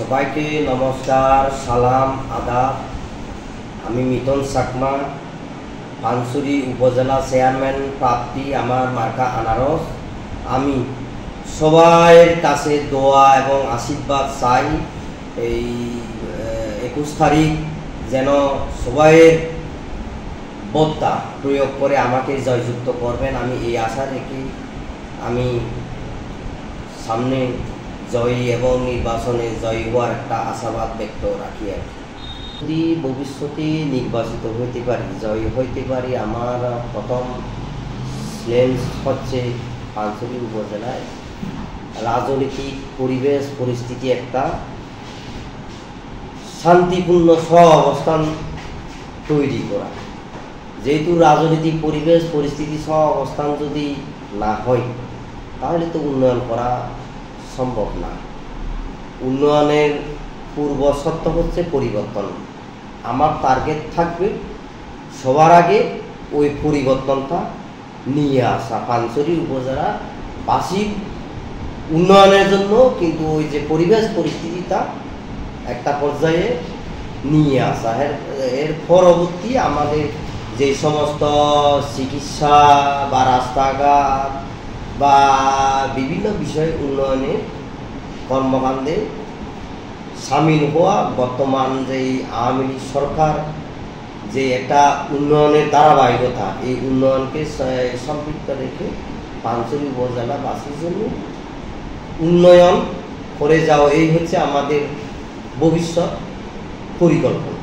সবাইকে নমস্কার, সালাম, আদাব। আমি মিতন চাকমা, পানছড়ি উপজেলা চেয়ারম্যান প্রার্থী। আমার মার্কা আনারস। আমি সবার কাছে দোয়া এবং আশীর্বাদ চাই এই 21 তারিখ যেন সবাইয়ের ভোটটা প্রয়োগ করে আমাকে জয়যুক্ত করবেন। আমি এই আশা রেখে আমি সামনে জয়ী এবং নির্বাচনে জয়ী হওয়ার একটা আশাবাদ ব্যক্ত রাখি। আর যদি ভবিষ্যতে নির্বাচিত হইতে পারি, জয়ী হইতে পারি, আমার প্রথম চ্যালেঞ্জ হচ্ছে পানছড়ি উপজেলায় রাজনৈতিক পরিবেশ পরিস্থিতি একটা শান্তিপূর্ণ অবস্থান তৈরি করা। যেহেতু রাজনৈতিক পরিবেশ পরিস্থিতি অবস্থান যদি না হয় তাহলে তো উন্নয়ন করা সম্ভব না। উন্নয়নের পূর্ব শর্ত হচ্ছে পরিবর্তন। আমার টার্গেট থাকবে সবার আগে ওই পরিবর্তনটা নিয়ে আসা, পানছড়ি উপজেলা বাসীর উন্নয়নের জন্য, কিন্তু ওই যে পরিবেশ পরিস্থিতিটা একটা পর্যায়ে নিয়ে আসা। এর পরবর্তী আমাদের যে সমস্ত চিকিৎসা বা রাস্তাঘাট বা বিভিন্ন বিষয় উন্নয়নের কর্মকাণ্ডে সামিল হওয়া। বর্তমান যে আওয়ামী লীগ সরকার যে একটা উন্নয়নের ধারাবাহিকতা, এই উন্নয়নকে সম্পৃক্ত রেখে পানছড়ি উপজেলাবাসীর জন্য উন্নয়ন করে যাওয়া, এই হচ্ছে আমাদের ভবিষ্যৎ পরিকল্পনা।